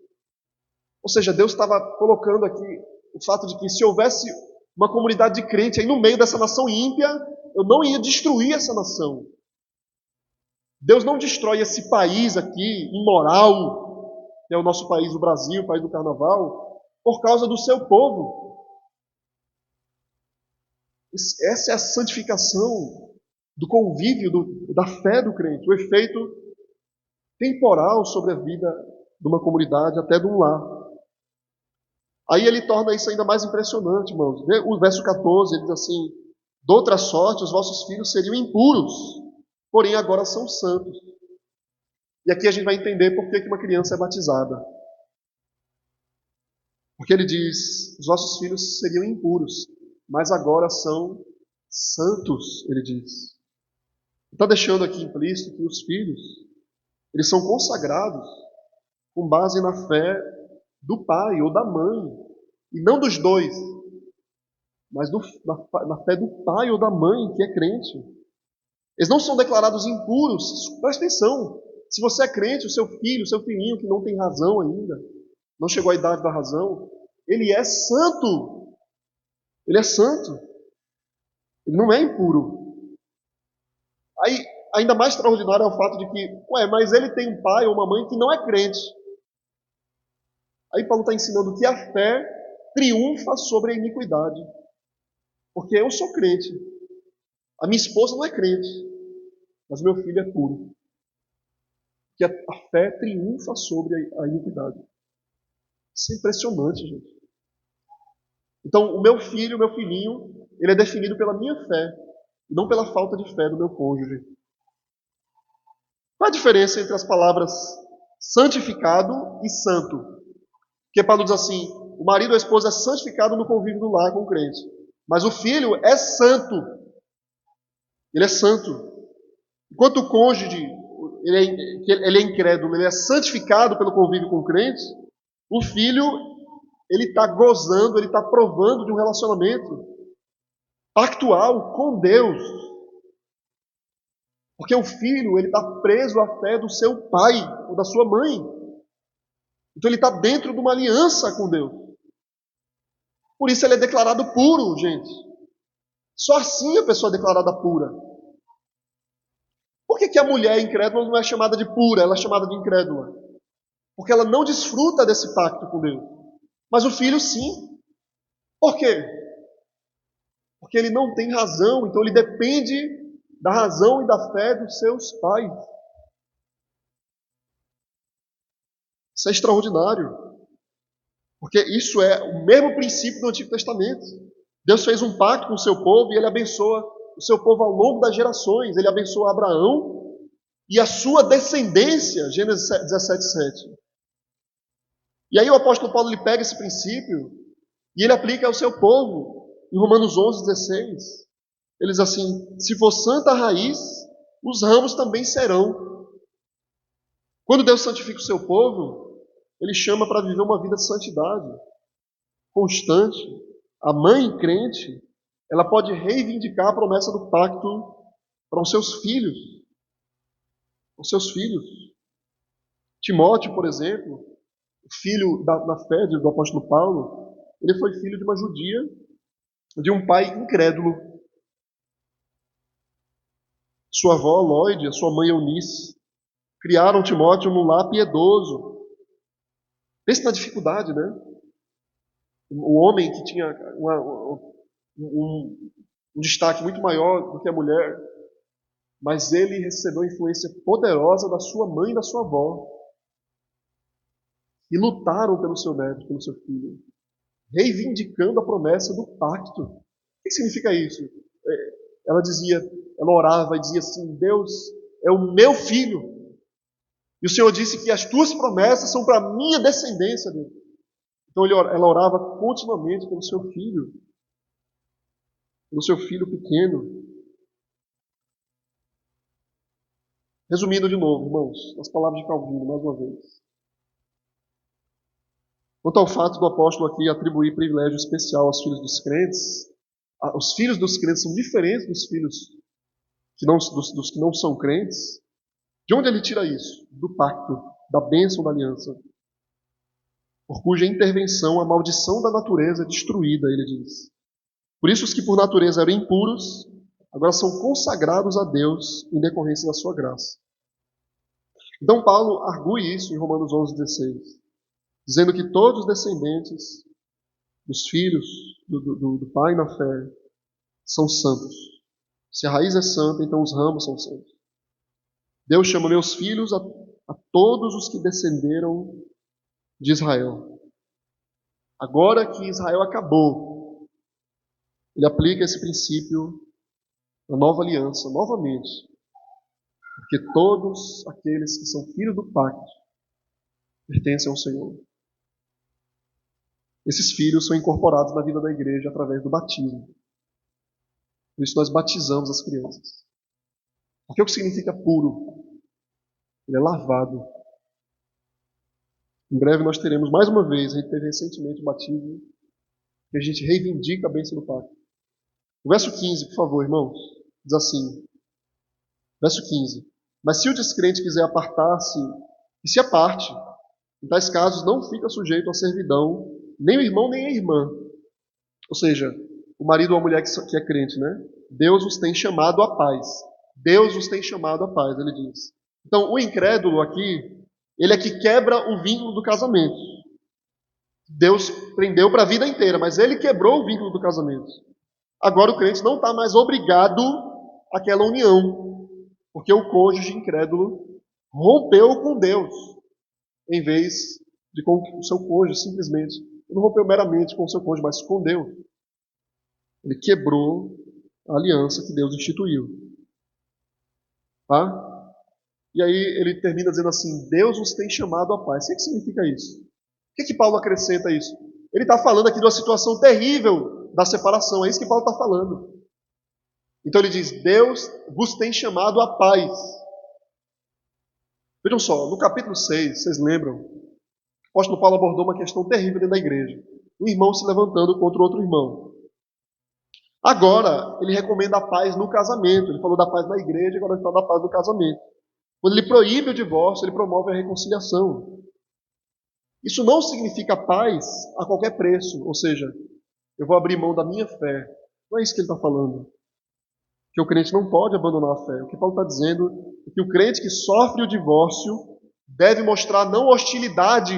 Ou seja, Deus estava colocando aqui o fato de que se houvesse uma comunidade de crente aí no meio dessa nação ímpia, eu não ia destruir essa nação. Deus não destrói esse país aqui, imoral, que é o nosso país, o Brasil, o país do carnaval, por causa do seu povo. Essa é a santificação do convívio, da fé do crente, o efeito temporal sobre a vida de uma comunidade, até de um lar. Aí ele torna isso ainda mais impressionante, irmãos. O verso 14, ele diz assim, de outra sorte, os vossos filhos seriam impuros, porém agora são santos. E aqui a gente vai entender por que uma criança é batizada. Porque ele diz, os vossos filhos seriam impuros, mas agora são santos, ele diz. Está deixando aqui implícito que os filhos, eles são consagrados com base na fé do pai ou da mãe, e não dos dois, mas na fé do pai ou da mãe que é crente. Eles não são declarados impuros. Presta atenção, se você é crente, o seu filho, o seu filhinho que não tem razão ainda, não chegou à idade da razão, ele é santo. Ele é santo. Ele não é impuro. Aí, ainda mais extraordinário é o fato de que, mas ele tem um pai ou uma mãe que não é crente. Aí Paulo está ensinando que a fé triunfa sobre a iniquidade. Porque eu sou crente. A minha esposa não é crente. Mas o meu filho é puro. Que a fé triunfa sobre a iniquidade. Isso é impressionante, gente. Então, o meu filho, o meu filhinho, ele é definido pela minha fé, não pela falta de fé do meu cônjuge. Qual a diferença entre as palavras santificado e santo? Porque Paulo diz assim, o marido ou a esposa é santificado no convívio do lar com o crente. Mas o filho é santo. Ele é santo. Enquanto o cônjuge, ele é incrédulo, ele é santificado pelo convívio com o crente, o filho, ele está gozando, ele está provando de um relacionamento pactual com Deus. Porque o filho, ele está preso à fé do seu pai ou da sua mãe. Então ele está dentro de uma aliança com Deus. Por isso ele é declarado puro, gente. Só assim a pessoa é declarada pura. Por que a mulher incrédula não é chamada de pura, ela é chamada de incrédula? Porque ela não desfruta desse pacto com Deus. Mas o filho sim. Por quê? Porque ele não tem razão, então ele depende da razão e da fé dos seus pais. Isso é extraordinário. Porque isso é o mesmo princípio do Antigo Testamento. Deus fez um pacto com o seu povo e ele abençoa o seu povo ao longo das gerações. Ele abençoa Abraão e a sua descendência, Gênesis 17:7. E aí o apóstolo Paulo ele pega esse princípio e ele aplica ao seu povo, em Romanos 11:16. Ele diz assim: se for santa a raiz, os ramos também serão. Quando Deus santifica o seu povo, Ele chama para viver uma vida de santidade constante. A mãe crente, ela pode reivindicar a promessa do pacto para os seus filhos. Os seus filhos. Timóteo, por exemplo, o filho na fé do apóstolo Paulo, ele foi filho de uma judia, de um pai incrédulo. Sua avó, Lóide, a sua mãe, Eunice, criaram Timóteo num lar piedoso. Pense na dificuldade, né? O homem que tinha um destaque muito maior do que a mulher, mas ele recebeu a influência poderosa da sua mãe e da sua avó, e lutaram pelo seu neto, pelo seu filho, reivindicando a promessa do pacto. O que significa isso? Ela orava e dizia assim: Deus é o meu filho, e o Senhor disse que as tuas promessas são para a minha descendência, Deus. Então ela orava continuamente pelo seu filho pequeno. Resumindo de novo, irmãos, as palavras de Calvino, mais uma vez. Quanto ao fato do apóstolo aqui atribuir privilégio especial aos filhos dos crentes, os filhos dos crentes são diferentes dos filhos dos que não são crentes. De onde ele tira isso? Do pacto, da bênção da aliança, por cuja intervenção a maldição da natureza é destruída, ele diz. Por isso os que por natureza eram impuros, agora são consagrados a Deus em decorrência da sua graça. Então Paulo argue isso em Romanos 11:16, dizendo que todos os descendentes dos filhos do pai na fé são santos. Se a raiz é santa, então os ramos são santos. Deus chama meus filhos a todos os que descenderam de Israel. Agora que Israel acabou, ele aplica esse princípio na nova aliança, novamente. Porque todos aqueles que são filhos do pacto pertencem ao Senhor. Esses filhos são incorporados na vida da igreja através do batismo. Por isso nós batizamos as crianças. Porque o que significa puro? Ele é lavado. Em breve nós teremos mais uma vez, a gente teve recentemente o batismo, que a gente reivindica a bênção do pacto. O verso 15, por favor, irmãos, diz assim, verso 15: mas se o descrente quiser apartar-se, que se aparte. Em tais casos não fica sujeito à servidão, nem o irmão nem a irmã. Ou seja, o marido ou a mulher que é crente, né? Deus os tem chamado à paz. Deus os tem chamado à paz, ele diz. Então, o incrédulo aqui, ele é que quebra o vínculo do casamento. Deus prendeu para a vida inteira, mas ele quebrou o vínculo do casamento. Agora o crente não está mais obrigado àquela união, porque o cônjuge incrédulo rompeu com Deus, em vez de com o seu cônjuge, simplesmente. Ele não rompeu meramente com o seu cônjuge, mas com Deus. Ele quebrou a aliança que Deus instituiu. Tá? E aí ele termina dizendo assim: Deus os tem chamado à paz. O que significa isso? O que Paulo acrescenta a isso? Ele está falando aqui de uma situação terrível da separação. É isso que Paulo está falando. Então ele diz: Deus vos tem chamado à paz. Vejam só, no capítulo 6, vocês lembram? O apóstolo Paulo abordou uma questão terrível dentro da igreja. Um irmão se levantando contra outro irmão. Agora, ele recomenda a paz no casamento. Ele falou da paz na igreja, agora ele fala da paz no casamento. Quando ele proíbe o divórcio, ele promove a reconciliação. Isso não significa paz a qualquer preço. Ou seja, eu vou abrir mão da minha fé. Não é isso que ele está falando. Que o crente não pode abandonar a fé. O que Paulo está dizendo é que o crente que sofre o divórcio deve mostrar não hostilidade,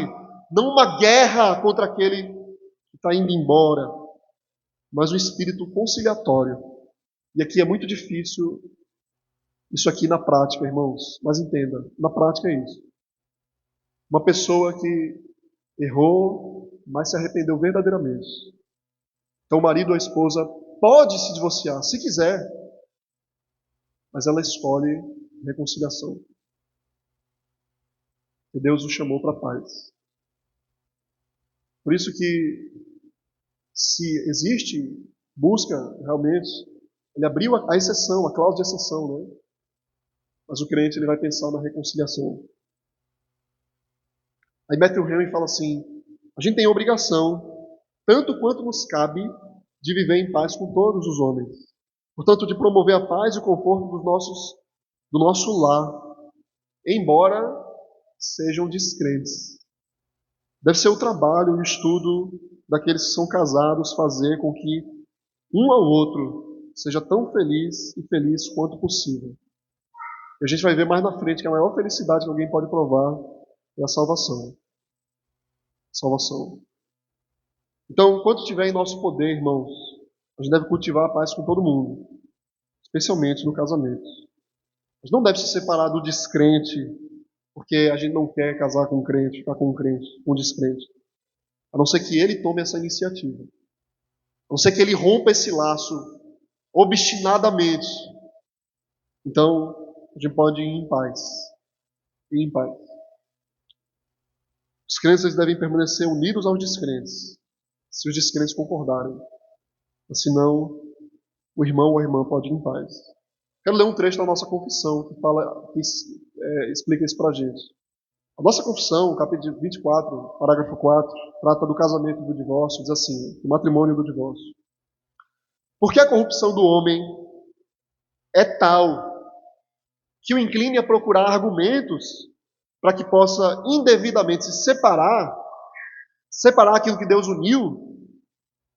não uma guerra contra aquele que está indo embora, mas um espírito conciliatório. E aqui é muito difícil isso aqui na prática, irmãos. Mas entenda, na prática é isso. Uma pessoa que errou, mas se arrependeu verdadeiramente. Então o marido ou a esposa pode se divorciar, se quiser, mas ela escolhe reconciliação. E Deus o chamou para a paz. Por isso que, se existe busca realmente Ele abriu a exceção, a cláusula de exceção, né? Mas o crente ele vai pensar na reconciliação. Aí Matthew Henry fala assim: a gente tem a obrigação, tanto quanto nos cabe, de viver em paz com todos os homens. Portanto, de promover a paz e o conforto do nosso lar, embora sejam descrentes. Deve ser o trabalho e o estudo daqueles que são casados fazer com que um ao outro seja tão feliz e feliz quanto possível. E a gente vai ver mais na frente que a maior felicidade que alguém pode provar é a salvação. Salvação. Então, enquanto estiver em nosso poder, irmãos, a gente deve cultivar a paz com todo mundo, especialmente no casamento. A gente não deve se separar do descrente, porque a gente não quer casar com um crente, ficar com um crente, com um descrente. A não ser que ele tome essa iniciativa. A não ser que ele rompa esse laço obstinadamente. Então, a gente pode ir em paz. Ir em paz. Os crentes devem permanecer unidos aos descrentes, se os descrentes concordarem. Senão, o irmão ou a irmã pode ir em paz. Quero ler um trecho da nossa confissão que explica isso para a gente. A nossa confissão, capítulo 24, parágrafo 4, trata do casamento e do divórcio, diz assim, do matrimônio e do divórcio. Porque a corrupção do homem é tal que o incline a procurar argumentos para que possa indevidamente se separar aquilo que Deus uniu.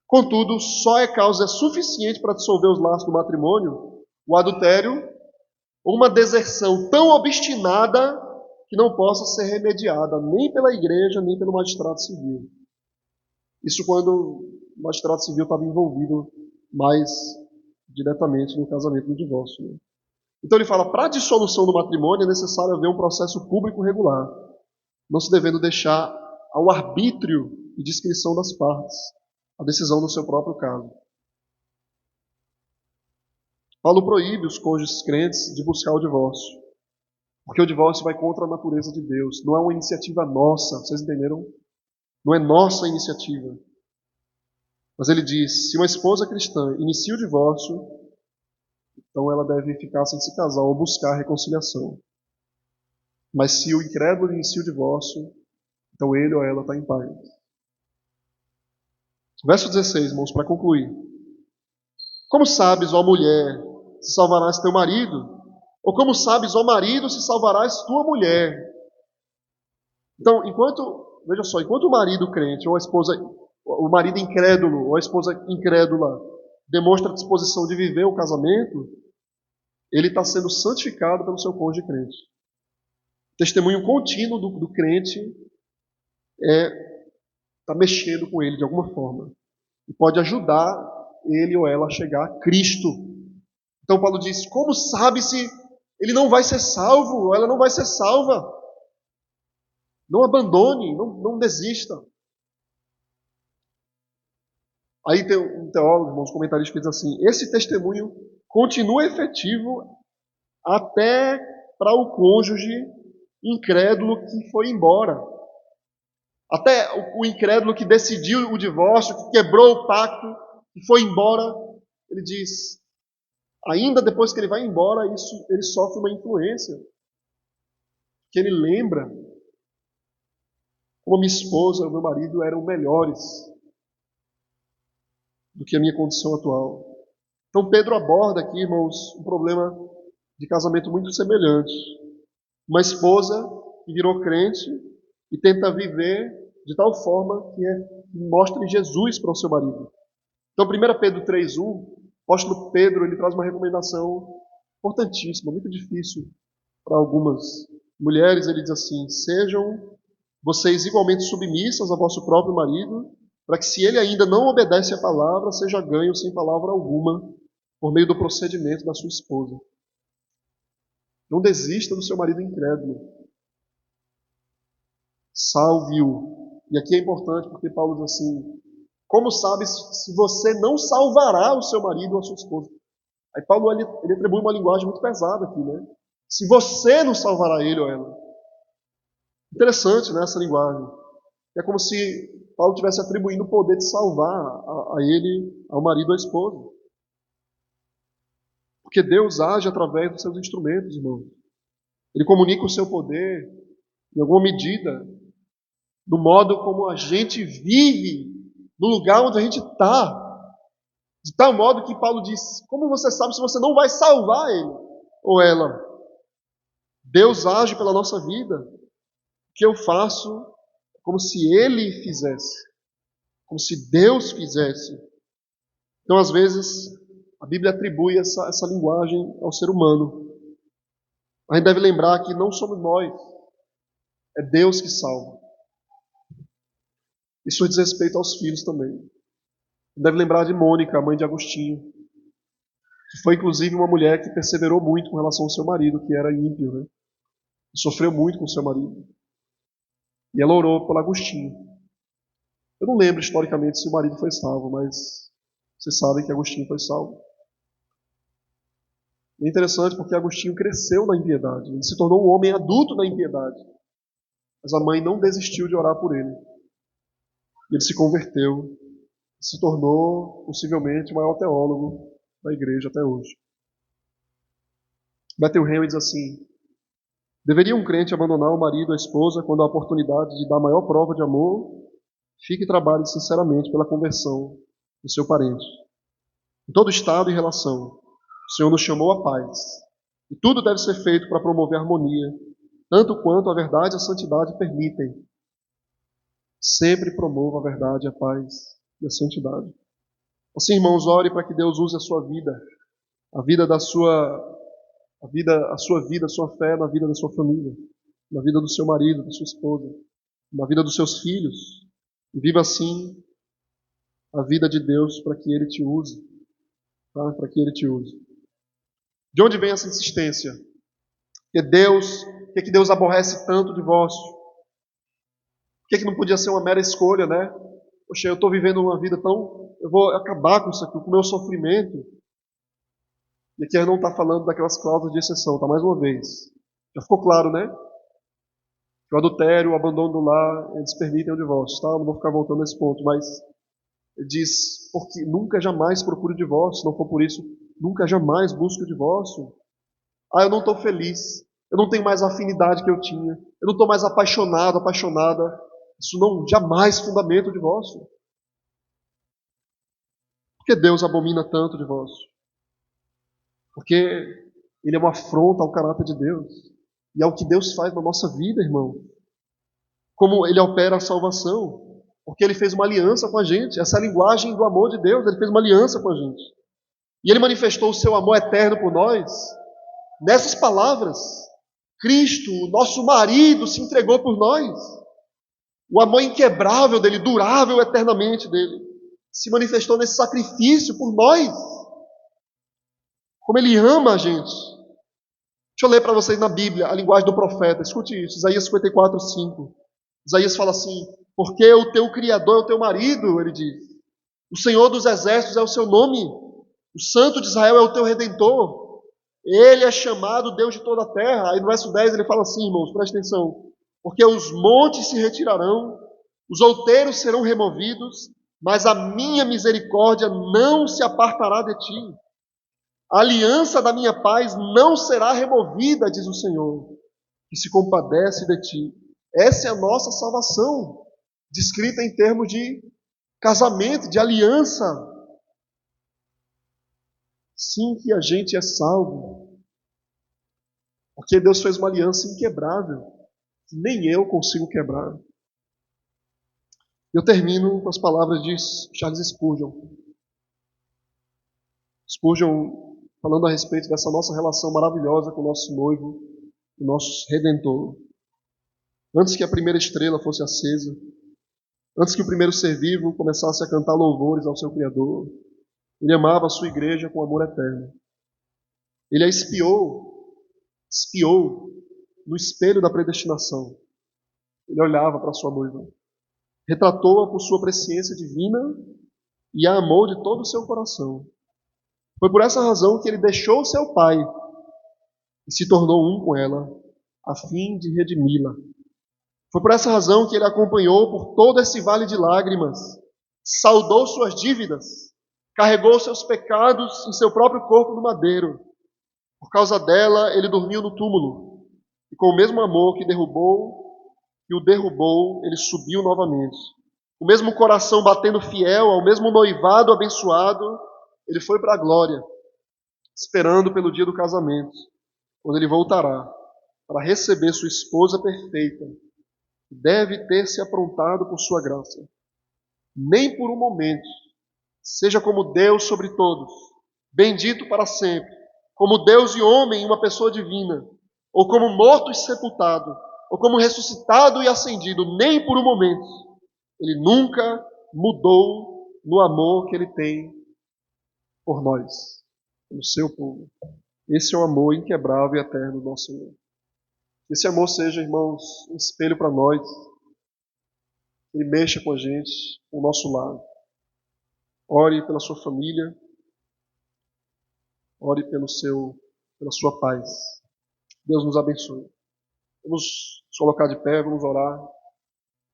Contudo, só é causa suficiente para dissolver os laços do matrimônio o adultério ou uma deserção tão obstinada que não possa ser remediada nem pela igreja, nem pelo magistrado civil. Isso quando o magistrado civil estava envolvido mais diretamente no casamento e no divórcio. Né? Então ele fala, para a dissolução do matrimônio é necessário haver um processo público regular, não se devendo deixar ao arbítrio e discrição das partes a decisão do seu próprio caso. Paulo proíbe os cônjuges crentes de buscar o divórcio, porque o divórcio vai contra a natureza de Deus. Não é uma iniciativa nossa, vocês entenderam? Não é nossa iniciativa. Mas ele diz, se uma esposa cristã inicia o divórcio, então ela deve ficar sem se casar ou buscar reconciliação. Mas se o incrédulo inicia o divórcio, então ele ou ela está em paz. Verso 16, irmãos, para concluir. Como sabes, ó mulher, se salvarás teu marido? Ou como sabes, ó marido, se salvarás tua mulher? Então, veja só, enquanto o marido crente ou a esposa, o marido incrédulo ou a esposa incrédula demonstra disposição de viver o casamento, ele está sendo santificado pelo seu cônjuge crente. O testemunho contínuo do crente está mexendo com ele de alguma forma. E pode ajudar ele ou ela a chegar a Cristo. Então Paulo diz, como sabe se ele não vai ser salvo, ou ela não vai ser salva? Não abandone, não desista. Aí tem um teólogo, irmãos, comentarista, que diz assim, esse testemunho continua efetivo até para o cônjuge incrédulo que foi embora. Até o incrédulo que decidiu o divórcio, que quebrou o pacto, que foi embora, ele diz, ainda depois que ele vai embora, ele sofre uma influência. Que ele lembra como minha esposa e o meu marido eram melhores do que a minha condição atual. Então Pedro aborda aqui, irmãos, um problema de casamento muito semelhante. Uma esposa que virou crente e tenta viver de tal forma que mostre Jesus para o seu marido. Então 1 Pedro 3:1, o apóstolo Pedro ele traz uma recomendação importantíssima, muito difícil para algumas mulheres. Ele diz assim, sejam vocês igualmente submissas ao vosso próprio marido, para que se ele ainda não obedece à palavra, seja ganho sem palavra alguma, por meio do procedimento da sua esposa. Não desista do seu marido incrédulo. Salve-o. E aqui é importante porque Paulo diz assim, como sabe se você não salvará o seu marido ou a sua esposa? Aí Paulo ele atribui uma linguagem muito pesada aqui, né? Se você não salvará ele ou ela. Interessante, né, essa linguagem. É como se Paulo estivesse atribuindo o poder de salvar a ele, ao marido ou à esposa. Porque Deus age através dos seus instrumentos, irmãos. Ele comunica o seu poder, em alguma medida, no modo como a gente vive, no lugar onde a gente está. De tal modo que Paulo diz: como você sabe se você não vai salvar ele ou ela? Deus age pela nossa vida. O que eu faço como se ele fizesse, como se Deus fizesse. Então, às vezes, a Bíblia atribui essa linguagem ao ser humano. A gente deve lembrar que não somos nós, é Deus que salva. Isso diz respeito aos filhos também. Deve lembrar de Mônica, a mãe de Agostinho, que foi inclusive uma mulher que perseverou muito com relação ao seu marido, que era ímpio, né? E sofreu muito com o seu marido. E ela orou por Agostinho. Eu não lembro historicamente se o marido foi salvo, mas vocês sabem que Agostinho foi salvo. É interessante porque Agostinho cresceu na impiedade. Ele se tornou um homem adulto na impiedade. Mas a mãe não desistiu de orar por ele. Ele se converteu. Se tornou, possivelmente, o maior teólogo da igreja até hoje. Matthew Henry diz assim: deveria um crente abandonar o marido ou a esposa quando a oportunidade de dar maior prova de amor fique e trabalhe sinceramente pela conversão do seu parente. Em todo estado e relação, o Senhor nos chamou à paz. E tudo deve ser feito para promover a harmonia, tanto quanto a verdade e a santidade permitem. Sempre promova a verdade, a paz e a santidade. Assim, irmãos, ore para que Deus use a sua vida, a sua fé na vida da sua família, na vida do seu marido, da sua esposa, na vida dos seus filhos, e viva assim a vida de Deus para que Ele te use, tá? Para que Ele te use. De onde vem essa insistência? Por que Deus aborrece tanto o divórcio? Por que não podia ser uma mera escolha, né? Poxa, eu estou vivendo uma vida tão... eu vou acabar com isso aqui, com o meu sofrimento. E aqui a gente não está falando daquelas cláusulas de exceção, tá? Mais uma vez. Já ficou claro, né? Que o adultério, o abandono do lar, eles permitem o divórcio, tá? Eu não vou ficar voltando nesse ponto, mas ele diz, porque nunca jamais procure o divórcio, se não for por isso, nunca jamais busque o divórcio. Ah, eu não estou feliz, eu não tenho mais a afinidade que eu tinha, eu não estou mais apaixonado, apaixonada. Isso não jamais fundamenta o divórcio. Por que Deus abomina tanto o divórcio? Porque ele é uma afronta ao caráter de Deus. E é o que Deus faz na nossa vida, irmão. Como ele opera a salvação. Porque ele fez uma aliança com a gente. Essa é a linguagem do amor de Deus. Ele fez uma aliança com a gente. E ele manifestou o seu amor eterno por nós. Nessas palavras, Cristo, o nosso marido, se entregou por nós. O amor inquebrável dele, durável eternamente dele, se manifestou nesse sacrifício por nós. Como ele ama a gente. Deixa eu ler para vocês na Bíblia a linguagem do profeta. Escute isso, Isaías 54:5. Isaías fala assim: porque o teu Criador é o teu marido, ele diz. O Senhor dos exércitos é o seu nome. O Santo de Israel é o teu Redentor. Ele é chamado Deus de toda a terra. Aí no verso 10 ele fala assim, irmãos, presta atenção. Porque os montes se retirarão, os outeiros serão removidos, mas a minha misericórdia não se apartará de ti. A aliança da minha paz não será removida, diz o Senhor, que se compadece de ti. Essa é a nossa salvação, descrita em termos de casamento, de aliança. Sim, que a gente é salvo, porque Deus fez uma aliança inquebrável, que nem eu consigo quebrar. Eu termino com as palavras de Charles Spurgeon. Spurgeon falando a respeito dessa nossa relação maravilhosa com o nosso noivo, o nosso Redentor. Antes que a primeira estrela fosse acesa, antes que o primeiro ser vivo começasse a cantar louvores ao seu Criador, ele amava a sua igreja com amor eterno. Ele a espiou no espelho da predestinação. Ele olhava para a sua noiva, retratou-a por sua presciência divina e a amou de todo o seu coração. Foi por essa razão que ele deixou seu pai e se tornou um com ela, a fim de redimi-la. Foi por essa razão que ele acompanhou por todo esse vale de lágrimas, saldou suas dívidas, carregou seus pecados em seu próprio corpo no madeiro, Por causa dela, ele dormiu no túmulo. E com o mesmo amor que o derrubou, ele subiu novamente. O mesmo coração batendo fiel ao mesmo noivado abençoado, ele foi para a glória, esperando pelo dia do casamento, quando ele voltará para receber sua esposa perfeita, que deve ter se aprontado por sua graça. Nem por um momento, seja como Deus sobre todos, bendito para sempre, como Deus e homem, uma pessoa divina, ou como morto e sepultado, ou como ressuscitado e ascendido, nem por um momento, ele nunca mudou no amor que ele tem por nós, pelo seu povo. Esse é o amor inquebrável e eterno do nosso Senhor. Que esse amor seja, irmãos, um espelho para nós, ele mexa com a gente, com o nosso lado. Ore pela sua família, ore pela sua paz. Deus nos abençoe. Vamos nos colocar de pé, vamos orar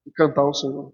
e cantar ao Senhor.